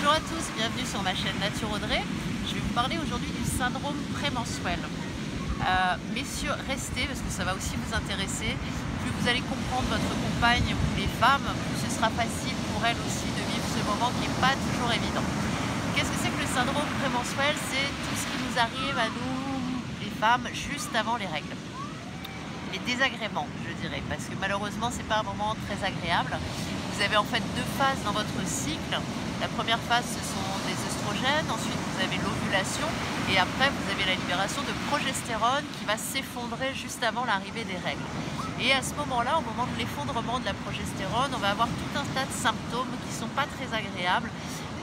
Bonjour à tous, bienvenue sur ma chaîne Nature Audrey. Je vais vous parler aujourd'hui du syndrome prémenstruel. Messieurs, restez parce que ça va aussi vous intéresser. Plus vous allez comprendre votre compagne ou les femmes, plus ce sera facile pour elles aussi de vivre ce moment qui n'est pas toujours évident. Qu'est-ce que c'est que le syndrome prémenstruel? C'est tout ce qui nous arrive à nous, les femmes, juste avant les règles. Les désagréments, je dirais, parce que malheureusement, c'est pas un moment très agréable. Vous avez en fait deux phases dans votre cycle. La première phase, ce sont des oestrogènes, ensuite vous avez l'ovulation, et après vous avez la libération de progestérone qui va s'effondrer juste avant l'arrivée des règles. Et à ce moment-là, au moment de l'effondrement de la progestérone, on va avoir tout un tas de symptômes qui ne sont pas très agréables.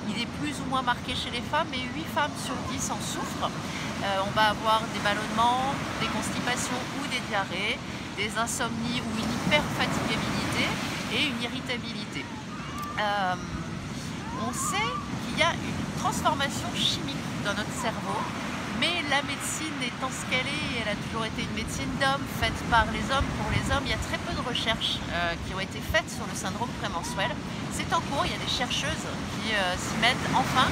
Il est plus ou moins marqué chez les femmes, mais 8 femmes sur 10 en souffrent. On va avoir des ballonnements, des constipations ou des diarrhées, des insomnies ou une hyperfatigabilité et une irritabilité. On sait qu'il y a une transformation chimique dans notre cerveau, mais la médecine étant ce qu'elle est, elle a toujours été une médecine d'hommes, faite par les hommes pour les hommes. Il y a très peu de recherches qui ont été faites sur le syndrome prémenstruel. C'est en cours, il y a des chercheuses qui s'y mettent enfin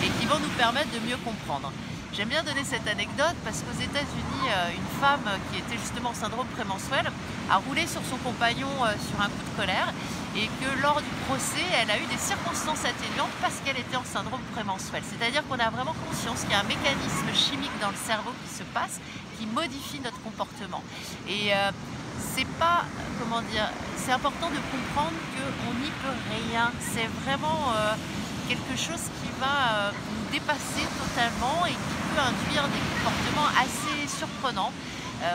et qui vont nous permettre de mieux comprendre. J'aime bien donner cette anecdote parce qu'aux États-Unis, une femme qui était justement au syndrome prémenstruel a roulé sur son compagnon sur un coup de colère et que lors du procès, elle a eu des circonstances atténuantes parce qu'elle était en syndrome prémenstruel. C'est-à-dire qu'on a vraiment conscience qu'il y a un mécanisme chimique dans le cerveau qui se passe, qui modifie notre comportement. Et c'est pas, comment dire, c'est important de comprendre qu'on n'y peut rien. C'est vraiment quelque chose qui va nous dépasser totalement et qui peut induire des comportements assez surprenants.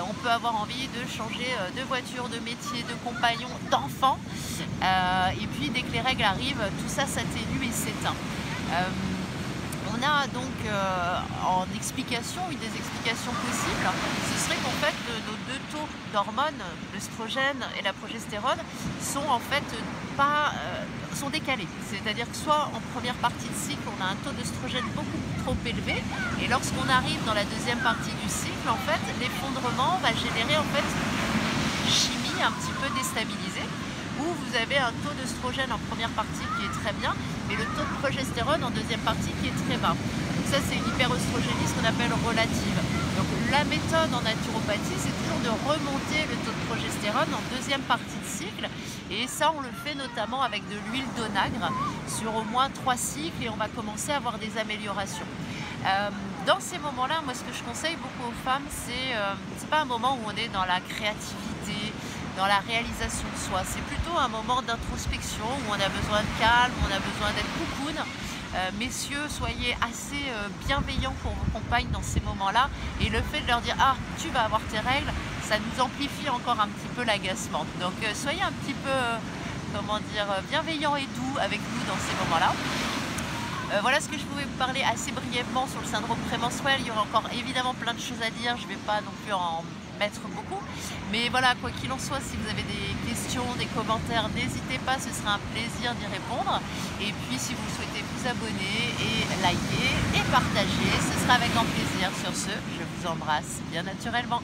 On peut avoir envie de changer de voiture, de métier, de compagnon, d'enfant. Et puis dès que les règles arrivent, tout ça s'atténue et s'éteint. On a donc en explication, une des explications possibles, ce serait qu'en fait nos deux taux d'hormones, l'œstrogène et la progestérone, sont en fait pas sont décalés. C'est-à-dire que soit en première partie de cycle, on a un taux d'œstrogène beaucoup trop élevé, et lorsqu'on arrive dans la deuxième partie du cycle, en fait, l'effondrement va générer en fait une chimie un petit peu déstabilisée, où vous avez un taux d'œstrogène en première partie qui est très bien, et le taux de progestérone en deuxième partie qui est très bas. Donc ça, c'est une hyperœstrogénie, ce qu'on appelle relative. Donc la méthode en naturopathie, c'est toujours de remonter le taux de progestérone en deuxième partie de cycle, et ça, on le fait notamment avec de l'huile d'onagre sur au moins 3 cycles, et on va commencer à avoir des améliorations. Dans ces moments-là, moi, ce que je conseille beaucoup aux femmes, c'est pas un moment où on est dans la créativité, dans la réalisation de soi. C'est plutôt un moment d'introspection où on a besoin de calme, on a besoin d'être cocoon. Messieurs, soyez assez bienveillants pour vos compagnes dans ces moments-là, et le fait de leur dire « Ah, tu vas avoir tes règles », ça nous amplifie encore un petit peu l'agacement. Donc soyez un petit peu, comment dire, bienveillants et doux avec nous dans ces moments-là. Voilà ce que je pouvais vous parler assez brièvement sur le syndrome prémenstruel. Il y aura encore évidemment plein de choses à dire, je ne vais pas non plus en mettre beaucoup. Mais voilà, quoi qu'il en soit, si vous avez des questions, des commentaires, n'hésitez pas, ce sera un plaisir d'y répondre. Et puis si vous souhaitez vous abonner et liker et partager, ce sera avec grand plaisir. Sur ce, je vous embrasse bien naturellement.